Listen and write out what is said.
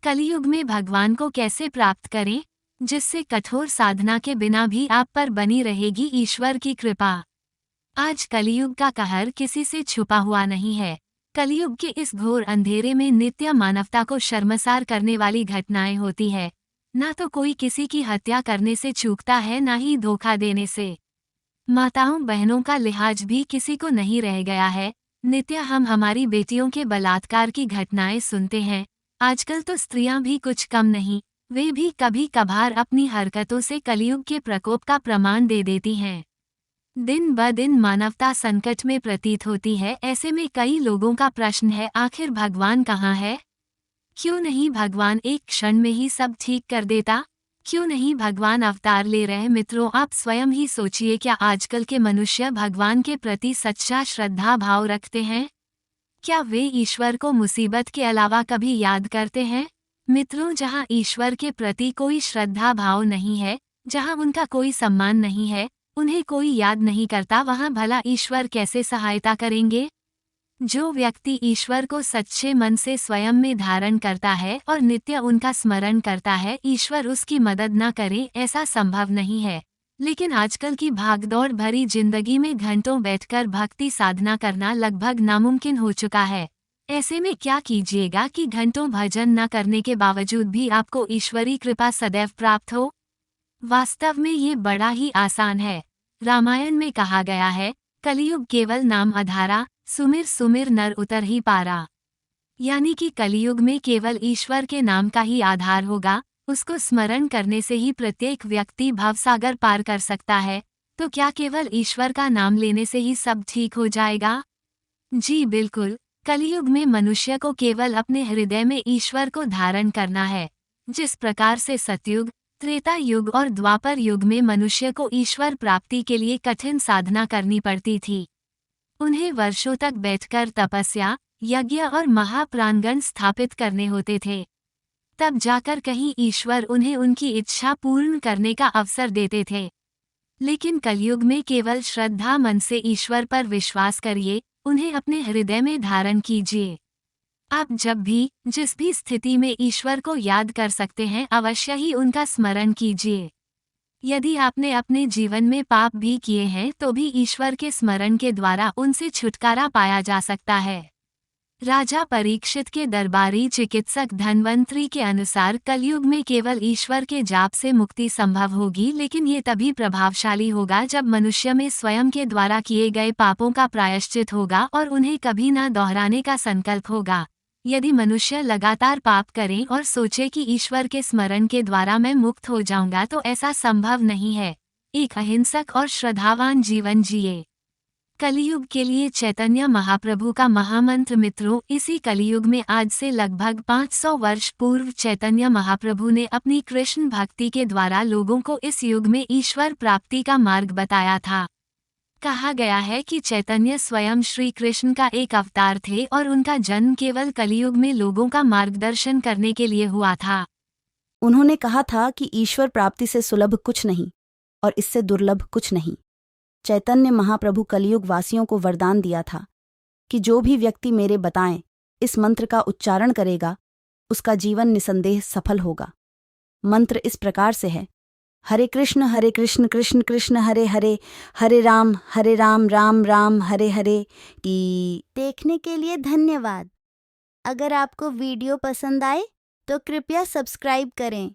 कलियुग में भगवान को कैसे प्राप्त करें, जिससे कठोर साधना के बिना भी आप पर बनी रहेगी ईश्वर की कृपा। आज कलियुग का कहर किसी से छुपा हुआ नहीं है। कलियुग के इस घोर अंधेरे में नित्य मानवता को शर्मसार करने वाली घटनाएं होती है। ना तो कोई किसी की हत्या करने से चूकता है, ना ही धोखा देने से। माताओं बहनों का लिहाज भी किसी को नहीं रह गया है। नित्य हम हमारी बेटियों के बलात्कार की घटनाएं सुनते हैं। आजकल तो स्त्रियां भी कुछ कम नहीं, वे भी कभी कभार अपनी हरकतों से कलियुग के प्रकोप का प्रमाण दे देती हैं। दिन ब दिन मानवता संकट में प्रतीत होती है। ऐसे में कई लोगों का प्रश्न है, आखिर भगवान कहाँ है? क्यों नहीं भगवान एक क्षण में ही सब ठीक कर देता? क्यों नहीं भगवान अवतार ले रहे? मित्रों, आप स्वयं ही सोचिए, क्या आजकल के मनुष्य भगवान के प्रति सच्चा श्रद्धा भाव रखते हैं? क्या वे ईश्वर को मुसीबत के अलावा कभी याद करते हैं? मित्रों, जहाँ ईश्वर के प्रति कोई श्रद्धा भाव नहीं है, जहाँ उनका कोई सम्मान नहीं है, उन्हें कोई याद नहीं करता, वहाँ भला ईश्वर कैसे सहायता करेंगे? जो व्यक्ति ईश्वर को सच्चे मन से स्वयं में धारण करता है और नित्य उनका स्मरण करता है, ईश्वर उसकी मदद न करे ऐसा संभव नहीं है। लेकिन आजकल की भागदौड़ भरी जिंदगी में घंटों बैठकर भक्ति साधना करना लगभग नामुमकिन हो चुका है। ऐसे में क्या कीजिएगा कि घंटों भजन न करने के बावजूद भी आपको ईश्वरी कृपा सदैव प्राप्त हो? वास्तव में ये बड़ा ही आसान है। रामायण में कहा गया है, कलियुग केवल नाम आधारा, सुमिर सुमिर नर उतर ही पारा। यानी कि कलियुग में केवल ईश्वर के नाम का ही आधार होगा, उसको स्मरण करने से ही प्रत्येक व्यक्ति भवसागर पार कर सकता है। तो क्या केवल ईश्वर का नाम लेने से ही सब ठीक हो जाएगा? जी बिल्कुल, कलियुग में मनुष्य को केवल अपने हृदय में ईश्वर को धारण करना है। जिस प्रकार से सतयुग, त्रेता युग और द्वापर युग में मनुष्य को ईश्वर प्राप्ति के लिए कठिन साधना करनी पड़ती थी। उन्हें वर्षों तक बैठकर तपस्या, यज्ञ और महाप्राणगण स्थापित करने होते थे। तब जाकर कहीं ईश्वर उन्हें उनकी इच्छा पूर्ण करने का अवसर देते थे। लेकिन कलयुग में केवल श्रद्धा मन से ईश्वर पर विश्वास करिए, उन्हें अपने हृदय में धारण कीजिए। आप जब भी, जिस भी स्थिति में ईश्वर को याद कर सकते हैं, अवश्य ही उनका स्मरण कीजिए। यदि आपने अपने जीवन में पाप भी किए हैं तो भी ईश्वर के स्मरण के द्वारा उनसे छुटकारा पाया जा सकता है। राजा परीक्षित के दरबारी चिकित्सक धन्वंतरी के अनुसार कलयुग में केवल ईश्वर के जाप से मुक्ति संभव होगी, लेकिन ये तभी प्रभावशाली होगा जब मनुष्य में स्वयं के द्वारा किए गए पापों का प्रायश्चित होगा और उन्हें कभी न दोहराने का संकल्प होगा। यदि मनुष्य लगातार पाप करे और सोचे कि ईश्वर के स्मरण के द्वारा मैं मुक्त हो जाऊंगा, तो ऐसा संभव नहीं है। एक अहिंसक और श्रद्धावान जीवन जिए। कलियुग के लिए चैतन्य महाप्रभु का महामंत्र। मित्रों, इसी कलियुग में आज से लगभग 500 वर्ष पूर्व चैतन्य महाप्रभु ने अपनी कृष्ण भक्ति के द्वारा लोगों को इस युग में ईश्वर प्राप्ति का मार्ग बताया था। कहा गया है कि चैतन्य स्वयं श्री कृष्ण का एक अवतार थे और उनका जन्म केवल कलियुग में लोगों का मार्गदर्शन करने के लिए हुआ था। उन्होंने कहा था कि ईश्वर प्राप्ति से सुलभ कुछ नहीं और इससे दुर्लभ कुछ नहीं। चैतन्य महाप्रभु कलियुग वासियों को वरदान दिया था कि जो भी व्यक्ति मेरे बताएं इस मंत्र का उच्चारण करेगा, उसका जीवन निसंदेह सफल होगा। मंत्र इस प्रकार से है, हरे कृष्ण कृष्ण कृष्ण हरे हरे, हरे राम राम राम हरे हरे। देखने के लिए धन्यवाद। अगर आपको वीडियो पसंद आए तो कृपया सब्सक्राइब करें।